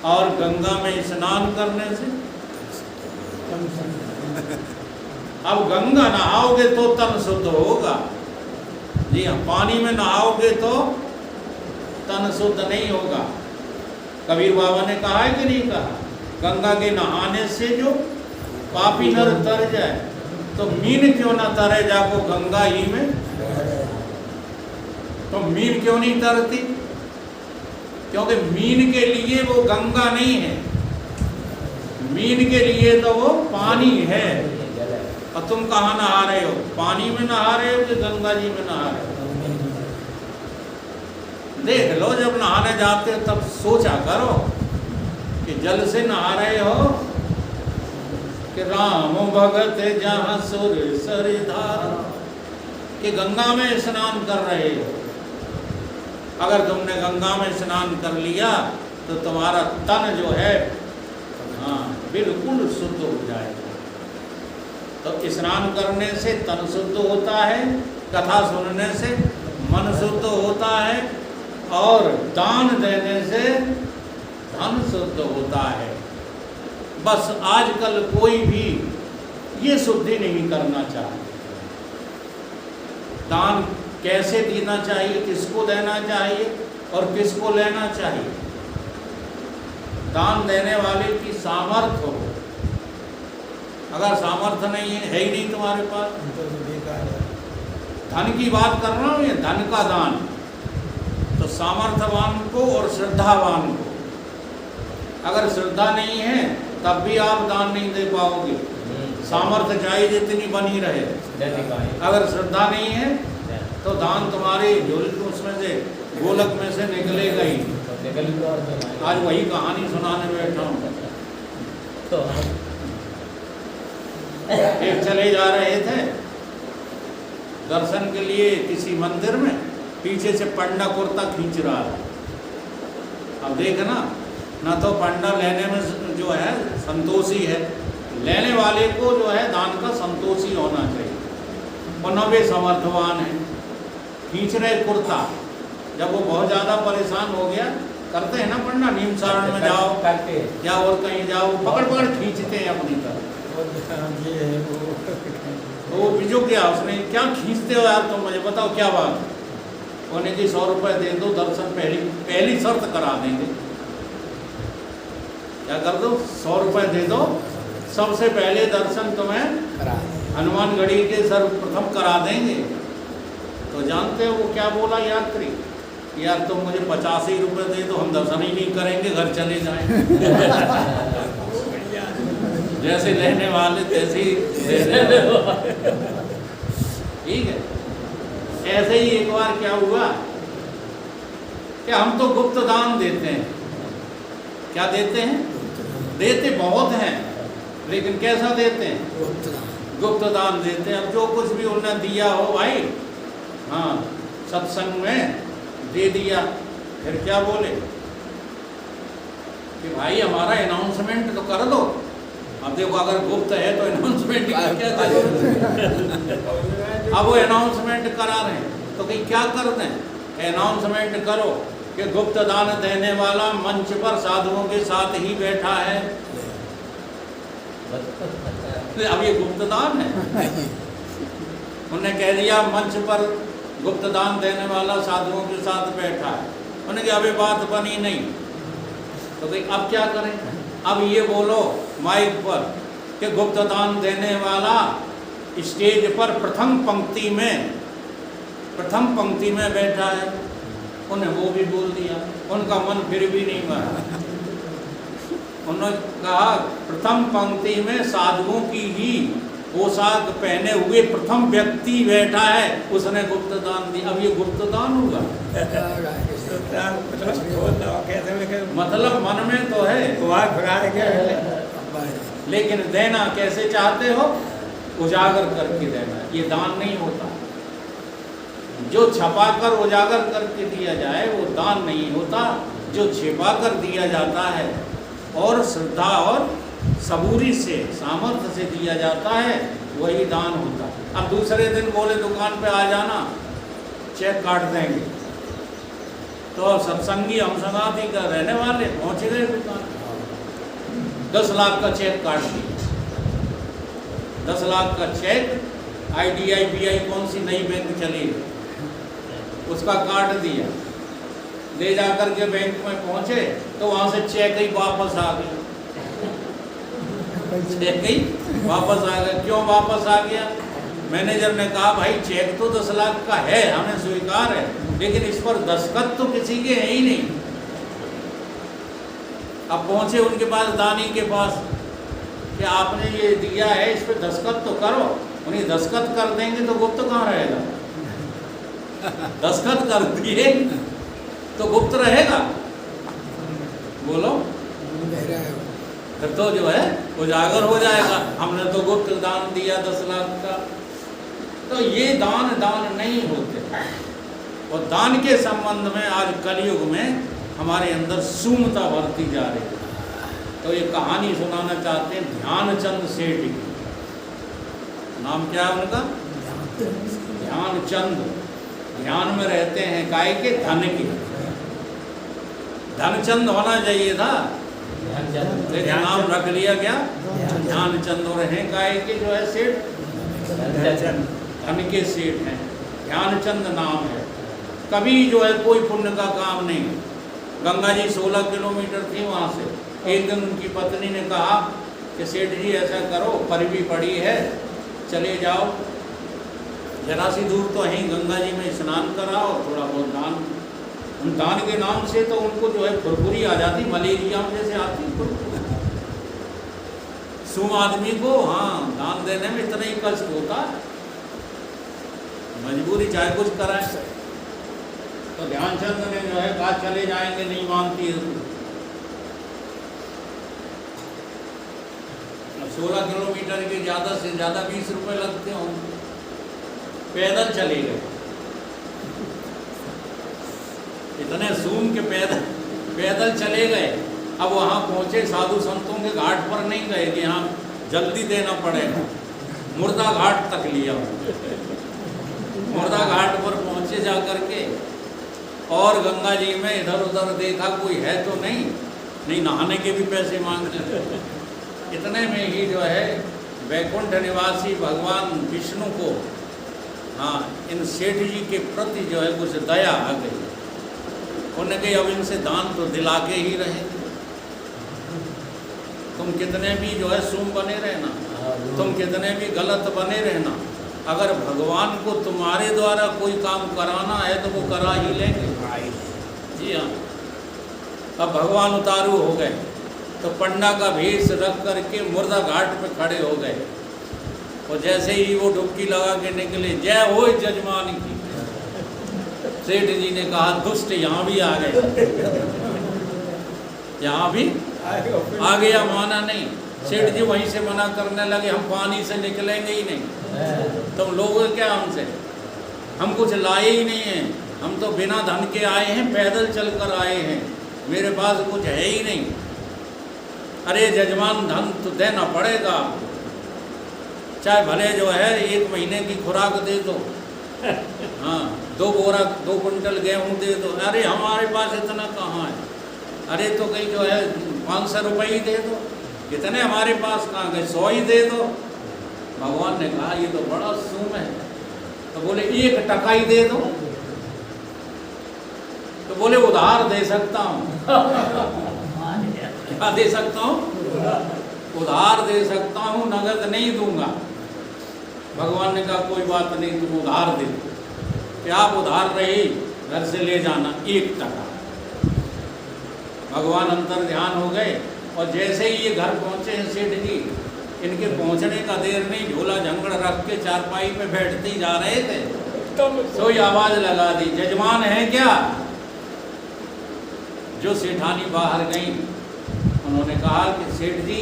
और गंगा में स्नान करने से। अब गंगा नहाओगे तो तन शुद्ध होगा। जी हाँ, पानी में नहाओगे तो तन शुद्ध नहीं होगा। कबीर बाबा ने कहा है कि नहीं कहा, गंगा के नहाने से जो पापी नर तर जाए, तो मीन क्यों ना तरे जाको गंगा ही में। तो मीन क्यों नहीं तरती? क्योंकि मीन के लिए वो गंगा नहीं है, मीन के लिए तो वो पानी है। और तुम कहाँ नहा रहे हो? पानी में नहा रहे हो कि गंगा जी में नहा रहे हो? देख लो, जब नहाने जाते हो तब सोचा करो कि जल से नहा रहे हो कि राम भगत जहाँ सुर सरिधार, कि गंगा में स्नान कर रहे हो। अगर तुमने गंगा में स्नान कर लिया तो तुम्हारा तन जो है हाँ बिल्कुल शुद्ध हो जाएगा। तो स्नान करने से तन शुद्ध होता है, कथा सुनने से मन शुद्ध होता है, और दान देने से धन शुद्ध होता है। बस आजकल कोई भी ये शुद्धि नहीं करना चाहता। दान कैसे देना चाहिए, किसको देना चाहिए और किसको लेना चाहिए। दान देने वाले की सामर्थ्य हो। अगर सामर्थ्य नहीं है ही नहीं तुम्हारे पास, धन की बात कर रहा हूँ, ये धन का दान, तो सामर्थ्यवान को और श्रद्धावान को। अगर श्रद्धा नहीं है तब भी आप दान नहीं दे पाओगे, सामर्थ्य चाहे जितनी बनी रहे। अगर श्रद्धा नहीं है तो दान तुम्हारे उसमें से गोलक में से निकलेगा ही। आज वही कहानी सुनाने बैठा हूँ। तो एक चले जा रहे थे दर्शन के लिए किसी मंदिर में, पीछे से पंडा कुर्ता खींच रहा है। अब देखना, ना तो पंडा लेने में जो है संतोषी है, लेने वाले को जो है दान का संतोषी होना चाहिए, और न वे समर्थवान है। खींच रहे कुर्ता, जब वो बहुत ज़्यादा परेशान हो गया, करते हैं ना पंडा, नीम सारण में जाओ या और कहीं जाओ, पकड़ पकड़ खींचते हैं अपनी तरफ। तो वो बिजो गया, उसने क्या खींचते हो यार तुम, मुझे बताओ क्या बात है। उन्हें जी 100 रुपये दे दो, दर्शन पहली शर्त करा देंगे। क्या कर दो? 100 रुपये दे दो, सबसे पहले दर्शन तुम्हें हनुमानगढ़ी के सर्वप्रथम करा देंगे। तो जानते हो वो क्या बोला यात्री, यार तुम मुझे 85 ही रुपये दे दो, हम दर्शन ही नहीं करेंगे, घर चले जाएं। जैसे लेने वाले तैसे ही देने वाले। ठीक है। ऐसे ही एक बार क्या हुआ कि हम तो गुप्त दान देते हैं। क्या देते हैं? देते बहुत हैं, लेकिन कैसा देते हैं? गुप्त दान देते हैं। अब जो कुछ भी उन्होंने दिया हो भाई, हाँ सत्संग में दे दिया, फिर क्या बोले कि भाई हमारा अनाउंसमेंट तो कर दो। अब देखो, अगर गुप्त है तो अनाउंसमेंट क्या करें। अब वो अनाउंसमेंट करा रहे हैं, तो कहीं क्या कर दें? अनाउंसमेंट करो कि गुप्त दान देने वाला मंच पर साधुओं के साथ ही बैठा है। अब ये गुप्त दान है। उन्होंने कह दिया मंच पर गुप्त दान देने वाला साधुओं के साथ बैठा है। उन्होंने कहा अभी बात बनी नहीं, तो भाई अब क्या करें? अब ये बोलो माइक पर कि गुप्त दान देने वाला स्टेज पर प्रथम पंक्ति में बैठा है। उन्हें वो भी बोल दिया, उनका मन फिर भी नहीं माना। उन्होंने कहा प्रथम पंक्ति में साधुओं की ही पोशाक पहने हुए प्रथम व्यक्ति बैठा है, उसने गुप्त दान दिया। अब ये गुप्त दान होगा? मतलब मन में तो है, लेकिन देना कैसे चाहते हो? उजागर करके देना। ये दान नहीं होता। जो छपा कर उजागर करके दिया जाए वो दान नहीं होता। जो छिपा कर दिया जाता है और श्रद्धा और सबूरी से, सामर्थ्य से दिया जाता है, वही दान होता है। अब दूसरे दिन बोले दुकान पे आ जाना, चेक काट देंगे। तो सत्संगी हम संगाती का रहने वाले पहुँच गए दुकान। 10 लाख का चेक काट दिया। 10 लाख का चेक, IDIBI कौन सी नई बैंक चली उसका काट दिया। ले जाकर के बैंक में पहुंचे तो वहां से चेक ही वापस आ गया। चेक ही वापस आ गया। क्यों वापस आ गया? मैनेजर ने कहा भाई चेक तो 10 लाख का है, हमें स्वीकार है, लेकिन इस पर दस्तखत तो किसी के हैं ही नहीं। अब पहुंचे उनके पास, दानी के पास, कि आपने ये दिया है, इस पर दस्तखत तो करो। उन्हें दस्तखत कर देंगे तो गुप्त कहाँ रहेगा? दस्तखत कर दिए तो गुप्त रहेगा? बोलो, फिर तो जो है उजागर हो जाएगा, हमने तो गुप्त दान दिया 10 लाख का। तो ये दान नहीं होते। और दान के संबंध में आज कलयुग में हमारे अंदर सूमता बढ़ती जा रही है। तो ये कहानी सुनाना चाहते हैं ध्यानचंद सेठ की। नाम क्या है उनका? ध्यानचंद। ध्यान में रहते हैं, काय के? धन के। धनचंद होना चाहिए था, लेकिन नाम रख लिया गया ध्यानचंद। और हैं काय के जो है सेठ? धन के सेठ हैं। ध्यानचंद नाम है। कभी जो है कोई पुण्य का काम नहीं। गंगा जी 16 किलोमीटर थी वहाँ से। एक दिन उनकी पत्नी ने कहा कि सेठ जी ऐसा करो, परवी पड़ी है, चले जाओ, जरा सी दूर तो यहीं गंगा जी में स्नान कराओ, थोड़ा बहुत दान। उन दान के नाम से तो उनको जो है फुरफुरी आ जाती, मलेरिया जैसे आती फुरफुरी। सूम आदमी को हाँ दान देने में इतना ही कष्ट होता, मजबूरी चाहे कुछ कराए। तो ध्यानचंद ने जो है कहा चले जाएंगे, नहीं मानती है। 16 किलोमीटर के ज़्यादा से ज़्यादा 20 रुपये लगते होंगे। पैदल चले गए, इतने सूम के पैदल चले गए। अब वहाँ पहुँचे, साधु संतों के घाट पर नहीं गए कि यहाँ जल्दी देना पड़ेगा, मुर्दा घाट तक लिया। मुर्दा घाट पर पहुँचे जा कर के, और गंगा जी में इधर उधर देखा, कोई है तो नहीं नहाने के भी पैसे मांगते। इतने में ही जो है वैकुंठ निवासी भगवान विष्णु को हाँ इन सेठ जी के प्रति जो है कुछ दया आ गई। उन्होंने कही अब इनसे दान तो दिला के ही रहेंगे। तुम कितने भी जो है सूम बने रहना, तुम कितने भी गलत बने रहना, अगर भगवान को तुम्हारे द्वारा कोई काम कराना है तो वो करा ही लेंगे। जी हाँ। अब भगवान उतारू हो गए तो पंडा का भेष रख करके मुर्दा घाट पे खड़े हो गए। और जैसे ही वो डुबकी लगा के निकले, जय हो जजमान की, सेठ जी ने कहा दुष्ट यहाँ भी आ गए, यहाँ भी आ गया। माना नहीं। सेठ जी वहीं से मना करने लगे, हम पानी से निकलेंगे ही नहीं। तुम लोग क्या हमसे, हम कुछ लाए ही नहीं हैं, हम तो बिना धन के आए हैं, पैदल चलकर आए हैं, मेरे पास कुछ है ही नहीं। अरे जजमान धन तो देना पड़ेगा आपको, चाहे भले जो है 1 महीने की खुराक दे दो, हाँ 2 कुंटल गेहूँ दे दो। अरे हमारे पास इतना कहाँ है, अरे तो कहीं जो है 500 रुपये ही दे दो, इतने हमारे पास कहाँ गए, 100 ही दे दो। भगवान ने कहा ये तो बड़ा सूम है। तो बोले 1 टका ही दे दो। तो बोले उधार दे सकता हूँ। क्या दे सकता हूँ? उधार दे सकता हूँ, नगद नहीं दूंगा। भगवान ने कहा कोई बात नहीं, तुम उधार दे दो। क्या आप उधार रही, घर से ले जाना 1 टका। भगवान अंतर ध्यान हो गए। और जैसे ही ये घर पहुँचे हैं सेठ जी, इनके पहुँचने का देर नहीं, झोला झंगड़ रख के चारपाई पे बैठते ही जा रहे थे, तो ये आवाज़ लगा दी, जजमान है क्या? जो सेठानी बाहर गई, उन्होंने कहा कि सेठ जी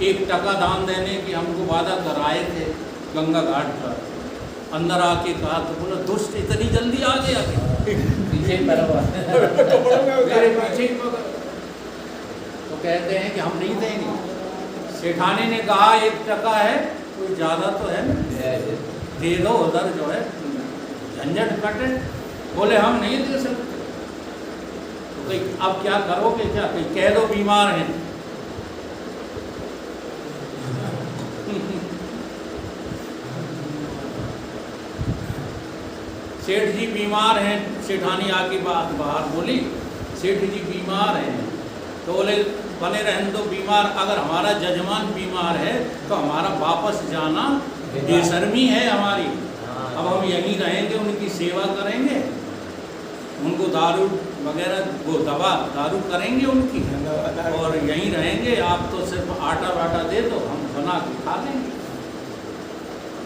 1 टका दान देने की हमको वादा कराए थे गंगा घाट पर। अंदर आके कहा तो बोला दुष्ट इतनी जल्दी आ गया, पीछे मेरे पीछे। तो कहते हैं कि हम नहीं देंगे। सेठानी ने कहा 1 टका है, कोई ज़्यादा तो है ना, दे दो, उधर जो है झंझट कटे। बोले हम नहीं दे सकते। तो कहीं अब क्या करोगे, क्या कहीं कह दो बीमार हैं, सेठ जी बीमार हैं। सेठानी आके बात बाहर बोली, सेठ जी बीमार हैं। तो बोले बने रहने दो बीमार, अगर हमारा जजमान बीमार है तो हमारा वापस जाना बेशर्मी है हमारी। अब हम यहीं रहेंगे, उनकी सेवा करेंगे, उनको दारू वगैरह वो दवा दारू करेंगे उनकी, और यहीं रहेंगे। आप तो सिर्फ आटा वाटा दे दो, हम बना के खा लेंगे।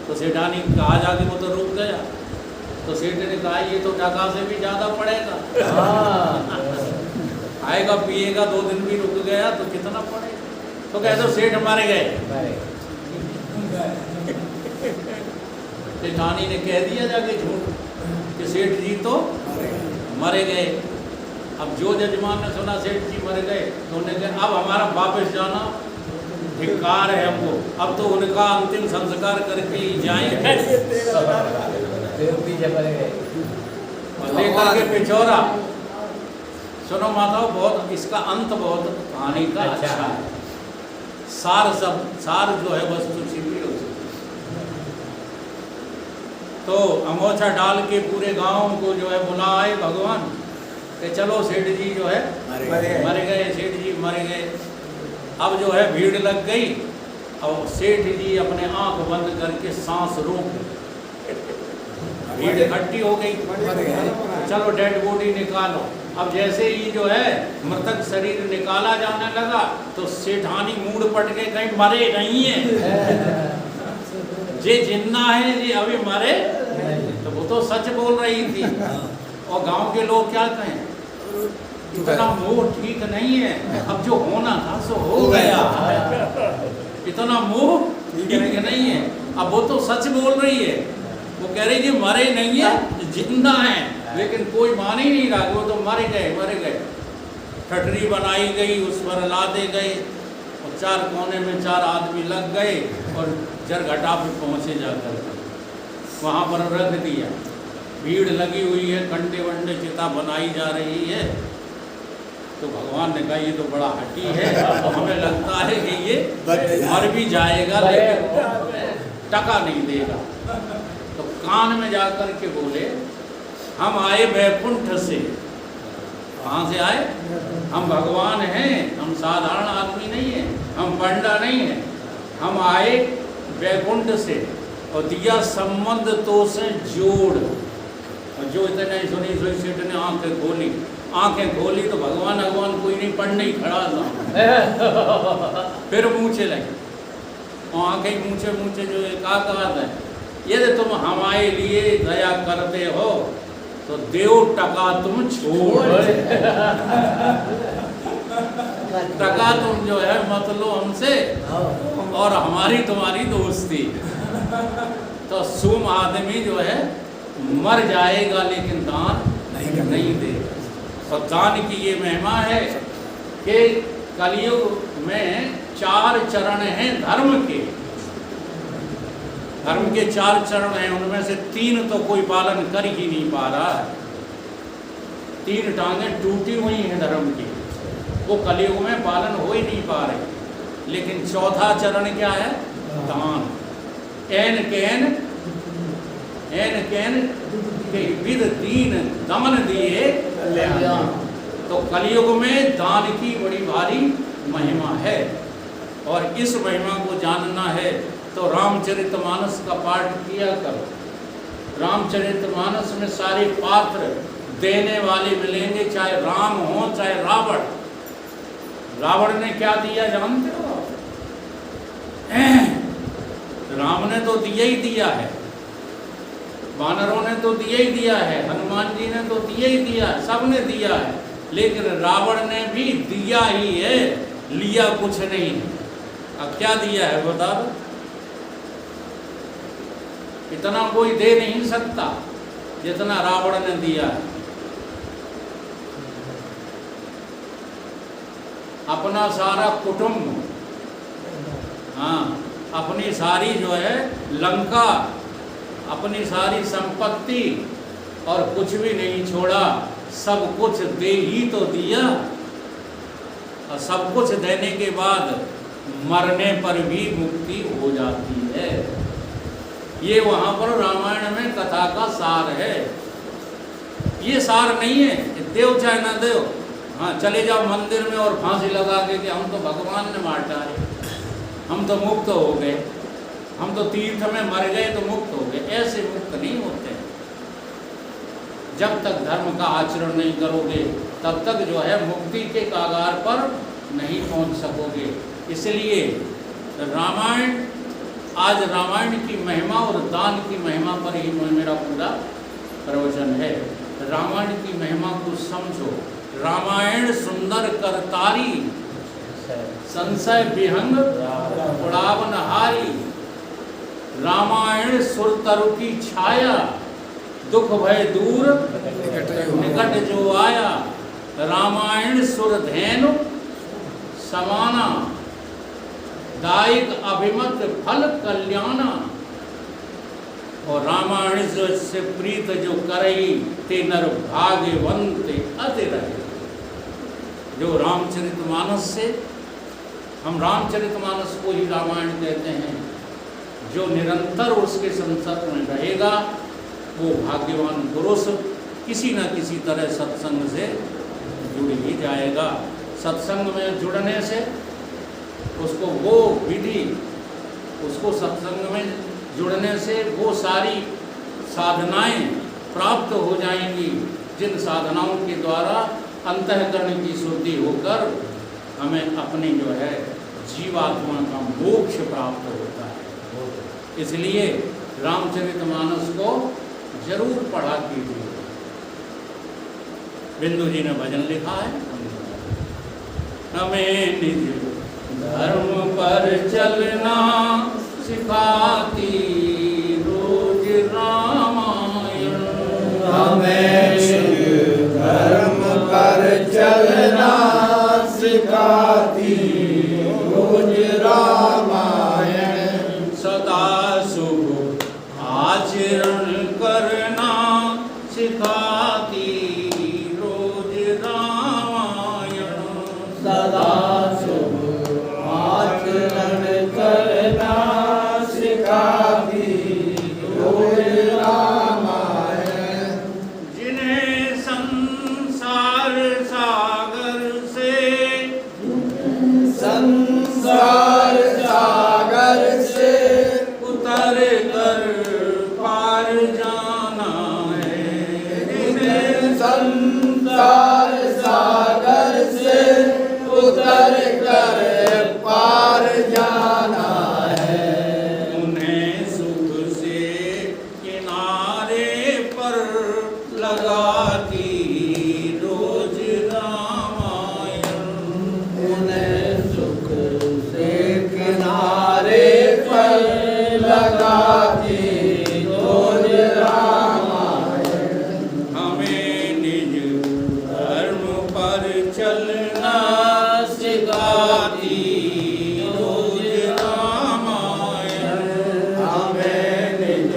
तो सेठानी कहा जाके वो तो रुक गया। तो सेठ ने कहा ये तो टका से भी ज़्यादा पड़ेगा। आएगा पिएगा, 2 दिन भी रुक गया तो कितना पड़ेगा। तो कह दो सेठ मारे गए। सेठानी ने कह दिया जाके झूठ कि सेठ जी तो मरे गए। अब जो जजमान ने सुना सेठ जी मर गए तो उन्होंने कहा अब हमारा वापस जाना धिक्कार है हमको, अब तो उनका अंतिम संस्कार करके ही जाएंगे। लेकर के पिछोरा। सुनो माताओं, बहुत इसका अंत बहुत कहानी का अच्छा है। सार जो है वस्तु छिपी हो सकती। तो अमोछा डाल के पूरे गांव को जो है बुलाए भगवान कि चलो सेठ जी जो है मर गए, सेठ जी मर गए। अब जो है भीड़ लग गई और सेठ जी अपने आंख बंद करके सांस रोक, भीड़ इकट्ठी हो गई। चलो डेड बॉडी निकालो। अब जैसे ही जो है मृतक शरीर निकाला जाने लगा तो सेठानी मूड पट के कहीं मरे नहीं है, जे जिन्ना है जी अभी मरे। तो वो तो सच बोल रही थी। और गांव के लोग क्या कहें, इतना मोह ठीक नहीं है, अब जो होना था सो हो गया, इतना मोह ठीक नहीं है। अब वो तो सच बोल रही है, वो कह रही थी मरे नहीं है, जिंदा है, लेकिन कोई मान ही नहीं रहा, वो तो मरे गए। ठटरी बनाई गई, उस पर लादे गए और 4 कोने में 4 आदमी लग गए और जरघटा पे पहुँचे जाकर वहाँ पर रख दिया। भीड़ लगी हुई है, कंडे वंडे चिता बनाई जा रही है। तो भगवान ने कहा ये तो बड़ा हठी है, तो हमें लगता है कि ये मर भी जाएगा लेकिन टका नहीं देगा। तो कान में जाकर के बोले हम आए वैकुंठ से। कहाँ से आए? हम भगवान हैं, हम साधारण आदमी नहीं हैं, हम पंडा नहीं हैं, हम आए वैकुंठ से और दिया संबंध तो से जोड़। और जो इतने सुनी सोई सेठ ने आंखें खोली तो भगवान कोई नहीं, पढ़ने ही खड़ा था। फिर मूछे लगे और आंखें मूछे जो एक बात है, यदि तुम हमारे लिए दया करते हो तो देव टका तुम छोड़, टका तुम जो है मत लो हमसे और हमारी तुम्हारी दोस्ती। तो सुम आदमी जो है मर जाएगा लेकिन दान नहीं देगा। और दान की ये महिमा है कि कलयुग में 4 चरण हैं धर्म के। धर्म के 4 चरण हैं, उनमें से 3 तो कोई पालन कर ही नहीं पा रहा है। 3 टांगें टूटी हुई हैं धर्म की, वो कलयुग में पालन हो ही नहीं पा रहे। लेकिन 4था चरण क्या है? दान। एन कैन के विद दीन दमन दिए। तो कलयुग में दान की बड़ी भारी महिमा है और इस महिमा को जानना है तो रामचरितमानस का पाठ किया करो। रामचरितमानस में सारे पात्र देने वाले मिलेंगे, चाहे राम हो चाहे रावण। रावण ने क्या दिया जानते हो? राम ने तो दिया ही दिया है, वानरों ने तो दिया ही दिया है, हनुमान जी ने तो दिया ही दिया है, सब ने दिया है। लेकिन रावण ने भी दिया ही है, लिया कुछ नहीं। अब क्या दिया है बता दो? इतना कोई दे नहीं सकता जितना रावण ने दिया है। अपना सारा कुटुंब, हाँ, अपनी सारी जो है लंका, अपनी सारी संपत्ति और कुछ भी नहीं छोड़ा, सब कुछ दे ही तो दिया। और सब कुछ देने के बाद मरने पर भी मुक्ति हो जाती है। ये वहाँ पर रामायण में कथा का सार है। ये सार नहीं है कि देव चाहे ना देव, हाँ चले जाओ मंदिर में और फांसी लगा के कि हम तो भगवान ने मार डाले, हम तो मुक्त हो गए, हम तो तीर्थ में मर गए तो मुक्त हो गए। ऐसे मुक्त नहीं होते। जब तक धर्म का आचरण नहीं करोगे तब तक जो है मुक्ति के कागार पर नहीं पहुंच सकोगे। इसलिए रामायण, आज रामायण की महिमा और दान की महिमा पर ही मेरा पूरा प्रवचन है। रामायण की महिमा को समझो। रामायण सुंदर करतारी, संशय विहंग उड़ावनहारी। रामायण सुरतरु की छाया, दुख भय दूर निकट जो आया। रामायण सुरधेनु समाना, दायिक अभिमत फल कल्याणा। और रामायण से प्रीत जो करई, ते नर भाग्यवंत अति रहे। जो रामचरितमानस से, हम रामचरितमानस को ही रामायण कहते हैं, जो निरंतर उसके संसर्ग में रहेगा वो भाग्यवान पुरुष किसी न किसी तरह सत्संग से जुड़ ही जाएगा। सत्संग में जुड़ने से उसको वो विधि, उसको सत्संग में जुड़ने से वो सारी साधनाएं प्राप्त हो जाएंगी, जिन साधनाओं के द्वारा अंतःकरण की शुद्धि होकर हमें अपनी जो है जीवात्मा का मोक्ष प्राप्त होता है। इसलिए रामचरितमानस को जरूर पढ़ा कीजिए। बिंदु जी ने भजन लिखा है, हमें निज धर्म पर चलना सिखाती रोज रामायण। हमें धर्म पर चलना सिखाती रोज रामायण। सदा शुभ आचरण करना सिखाती रोज रामायण। सदा शुभ आचरण करना सिखाती रोज रामायण। जिन्हें संसार सागर से, संसार सागर से उतर कर पार जाना है। जिन्हें संसार सागर से उतर कर पार जाना है। उन्हें सुख से किनारे पर लगाती रोज रामायण। उन्हें सुख से किनारे पर लगाती रोज रामायण। हमें निज धर्म पर चलना सिखाती रोज रामायण। हमें निज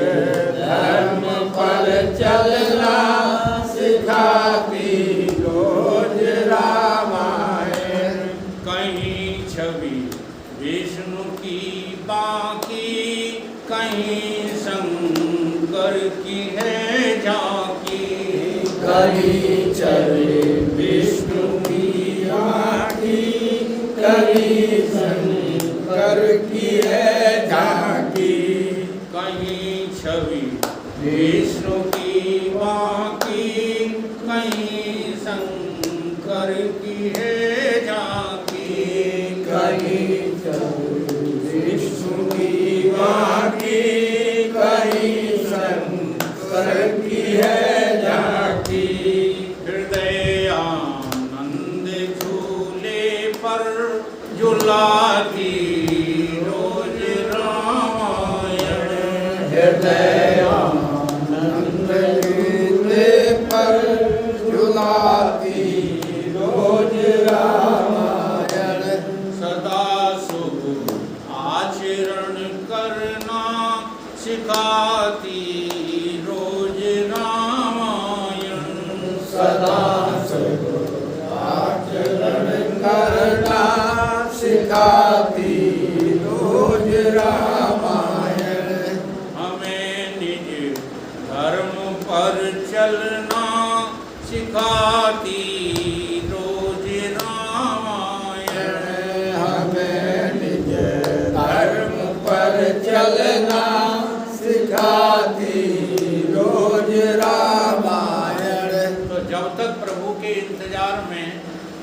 धर्म पर चलना सिखाती रोज रामायण। कहीं छवि विष्णु की बाकी, कहीं शंकर की है झांकी। कहीं चले विष्णु की आँखी, कहीं शंकर की है झांकी। कहीं छवि विष्णु की बाकी, कहीं शंकर की है झांकी। कहीं चले विष्णु की आँखी, कहीं शंकर की है झांकी। हृदय आनंद झूले पर झुलाती रोज रामायण। हृदय आनंद झूले पर झुलाती रोज रामायण। सदा शुभ आचरण करना सिखाती रोज रामायण। सदा शुभ आचरण करना सिखाती रोज रामायण। हमें निज धर्म पर चलना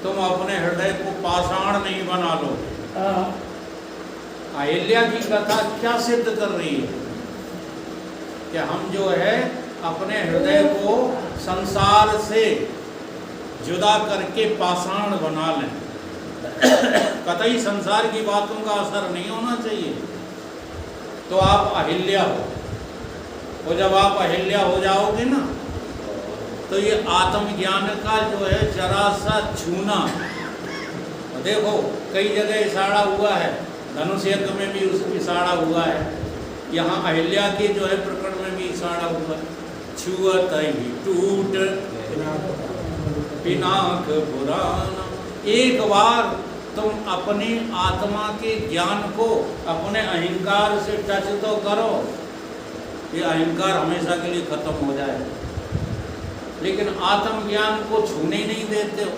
तुम अपने हृदय को पाषाण नहीं बना लो। अहिल्या की कथा क्या सिद्ध कर रही है कि हम जो है अपने हृदय को संसार से जुदा करके पाषाण बना लें। कतई संसार की बातों का असर नहीं होना चाहिए, तो आप अहिल्या हो। और जब आप अहिल्या हो जाओगे ना, तो ये आत्मज्ञान का जो है जरा सा छूना, देखो कई जगह इशारा हुआ है, धनुष यज्ञ में भी उस इशारा हुआ है, यहाँ अहिल्या के जो है प्रकरण में भी इशारा हुआ है। छुअत ही टूट पिनाक पुराना। एक बार तुम अपनी आत्मा के ज्ञान को अपने अहंकार से टच तो करो, ये अहंकार हमेशा के लिए खत्म हो जाए। लेकिन आत्मज्ञान को छूने नहीं देते हो,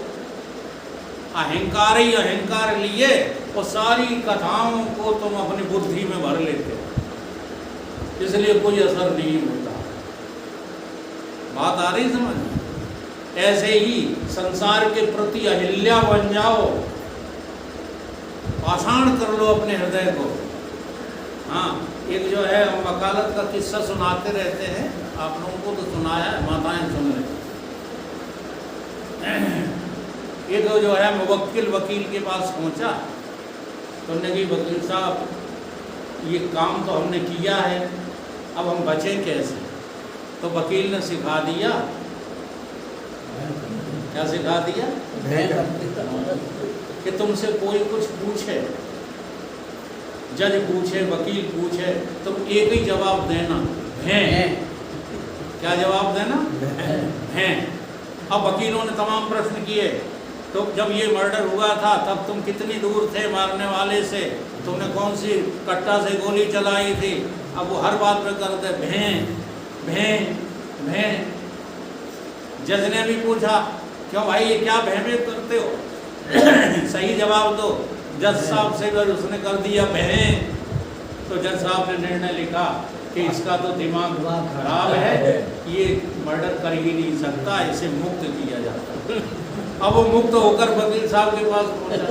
अहंकार ही अहंकार लिए और सारी कथाओं को तुम अपनी बुद्धि में भर लेते हो, इसलिए कोई असर नहीं होता। बात आ रही समझ? ऐसे ही संसार के प्रति अहिल्या बन जाओ, पाषाण कर लो अपने हृदय को। हाँ, एक जो है हम वकालत का किस्सा सुनाते रहते हैं, आप लोगों को तो सुनाया है, माताएं सुन रहे। एक जो है मुवक्किल वकील के पास पहुंचा, तो उन्होंने कही वकील साहब ये काम तो हमने किया है, अब हम बचें कैसे? तो वकील ने सिखा दिया, क्या सिखा दिया कि तुमसे कोई कुछ पूछे, जज पूछे, वकील पूछे, तुम एक ही जवाब देना, हैं। क्या जवाब देना? हैं। अब वकीलों ने तमाम प्रश्न किए, तो जब ये मर्डर हुआ था तब तुम कितनी दूर थे मारने वाले से, तुमने कौन सी कट्टा से गोली चलाई थी? अब वो हर बात पे करते भें भें भें। जज ने भी पूछा, क्यों भाई ये क्या भें करते हो? सही जवाब दो। जज साहब से अगर उसने कर दिया भें, तो जज साहब ने निर्णय लिखा कि इसका तो दिमाग खराब है, ये मर्डर कर ही नहीं सकता, इसे मुक्त किया जाता। अब वो मुक्त होकर वकील साहब के पास पहुंचा।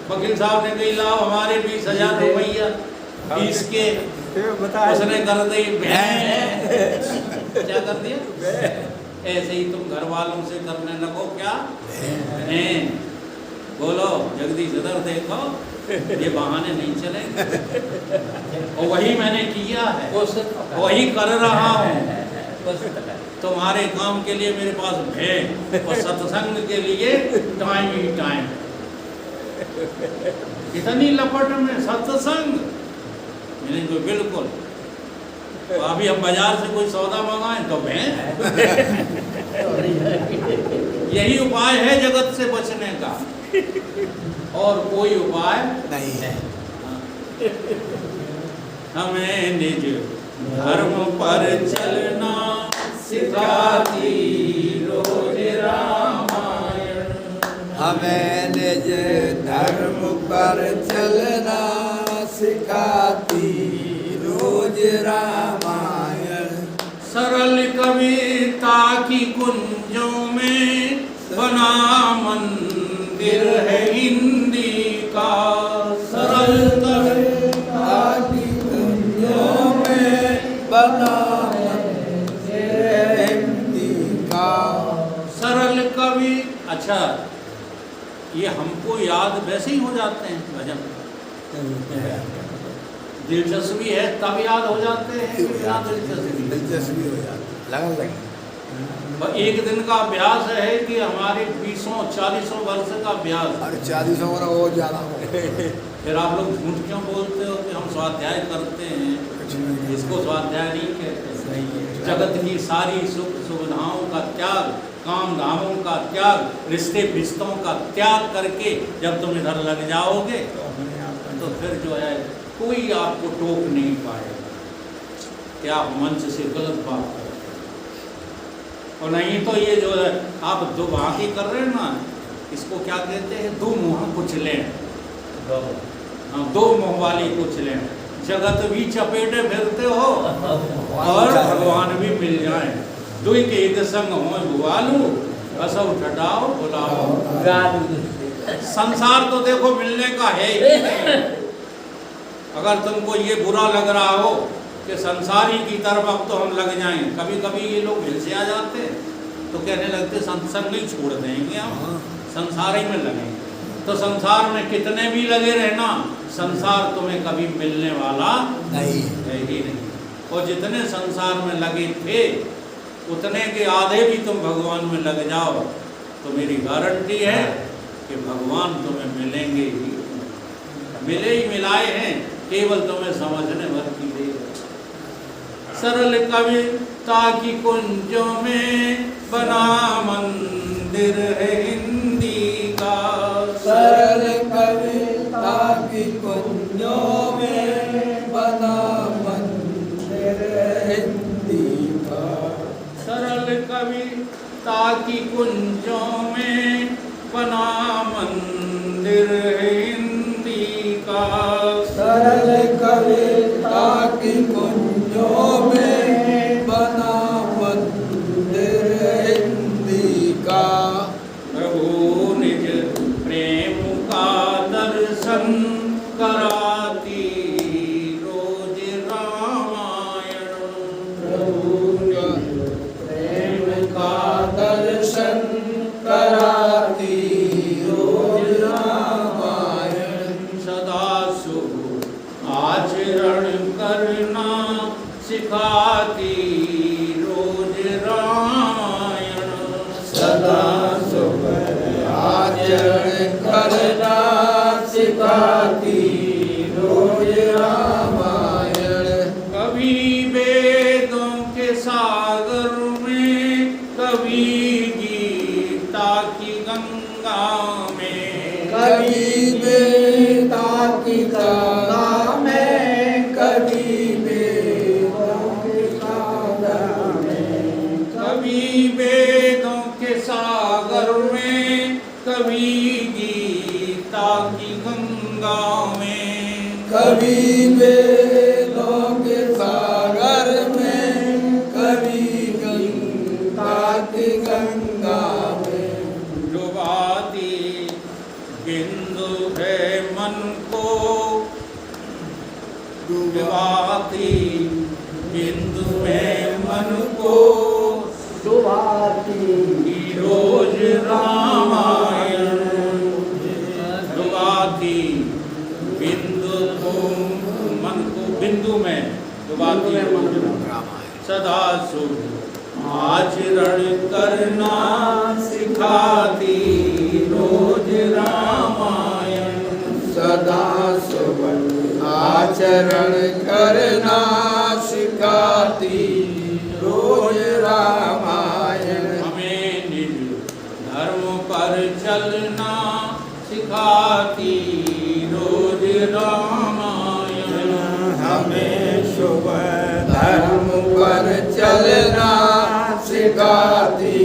वकील साहब ने कही लाओ हमारे 20,000 रुपया फीस के। उसने कर दी क्या कर दिया? ऐसे ही तुम घर वालों से करने लगो क्या? बोलो जगदीश इधर देखो, ये बहाने नहीं चलेंगे। और वही मैंने किया है, वही कर रहा हूँ। तुम्हारे काम के लिए मेरे पास भें और सत्संग के लिए टाइम ही टाइम। इतनी लपट में सत्संग मिलेंगे बिल्कुल। तो अभी हम बाजार से कोई सौदा मंगाएं तो भें। यही उपाय है जगत से बचने का, और कोई उपाय नहीं है। हमें निज धर्म पर चलना सिखाती रोज रामायण। हमें निज धर्म पर चलना सिखाती रोज रामायण। सरल कविता की कुंजों में बना मंदिर है हिंदी का। सरल कविता की कुंजों में बना मंदिर है हिंदी का। सरल कवि। अच्छा, ये हमको याद वैसे ही हो जाते हैं भजन, दिलचस्पी है तब याद हो जाते हैं, दिलचस्पी हो जाती लगन लगी। एक दिन का अभ्यास है कि हमारे 20-40 वर्ष का अभ्यास। अरे 40 वर्ष और ज़्यादा हो। फिर आप लोग झूठ क्यों बोलते हो कि हम स्वाध्याय करते हैं? इसको स्वाध्याय नहीं कहते। जगत की सारी सुख सुविधाओं का त्याग, काम धामों का त्याग, रिश्ते फिश्तों का त्याग करके जब तुम इधर लग जाओगे तो फिर जो है कोई आपको टोक नहीं पाएगा कि आप मंच से गलत बात करें। और नहीं तो ये जो है आप दो बातें कर रहे हैं ना, इसको क्या कहते हैं? दो मुँह कुचलें। हाँ, दो मुँह वाली कुचलें। जगत भी चपेटे फिरते हो और भगवान भी मिल जाए, दुई के एक संग हो भुआलू कसौ ठटाओ बुलाओ। संसार तो देखो मिलने का है ही नहीं। अगर तुमको ये बुरा लग रहा हो कि संसारी की तरफ अब तो हम लग जाएं, कभी कभी ये लोग हिल से आ जाते हैं तो कहने लगते सत्संग नहीं छोड़ देंगे हम, संसार ही में लगेंगे। तो संसार में कितने भी लगे रहना, संसार तुम्हें कभी मिलने वाला नहीं है ही नहीं। और जितने संसार में लगे थे उतने के आधे भी तुम भगवान में लग जाओ तो मेरी गारंटी है कि भगवान तुम्हें मिलेंगे ही, मिले ही मिलाए हैं, केवल तुम्हें समझने भर की देर। सरल कविता की कुंजों में बना मंदिर है हिंदी का। सरल कविता की कुंजों में बना मंदिर हिंदी का। सरल कविता की कुंजों में बना मंदिर है हिंदी का। सरल कविता की कुंजों में बना मंदिर हिंदी का। प्रभु निज प्रेम का दर्शन कराती रोज रामायण। प्रभु निज प्रेम का दर्शन कराती रोज रामायण। सदा शुभ आचरण करना सिखाती रोज रामायण। सदा शुभ आचरण करना सिखाती रोज रामायण। कभी वेदों के सागर में, कभी गीता की गंगा में। कभी बेता की गंगा में, कभी वेदों के सागर में। कभी वेदों के सागर में, कभी गीता की गंगा में। कभी वेदों के सागर में, कभी गंगा की गंगा में। डुबाती बिंदु है मन को, डुबाती बिंदु है मन को। डुबाती रोज रामायण। डुबाती बिंदु को मन को, बिंदु में डुबाती रोज रामायण। सदा शुभ आचरण करना सिखाती रोज रामायण। सदा शुभ आचरण करना सिखाती रोज रामायण। हमें निज धर्म पर चलना सिखाती रोज रामायण। हमें शुभ धर्म पर चलना सिखाती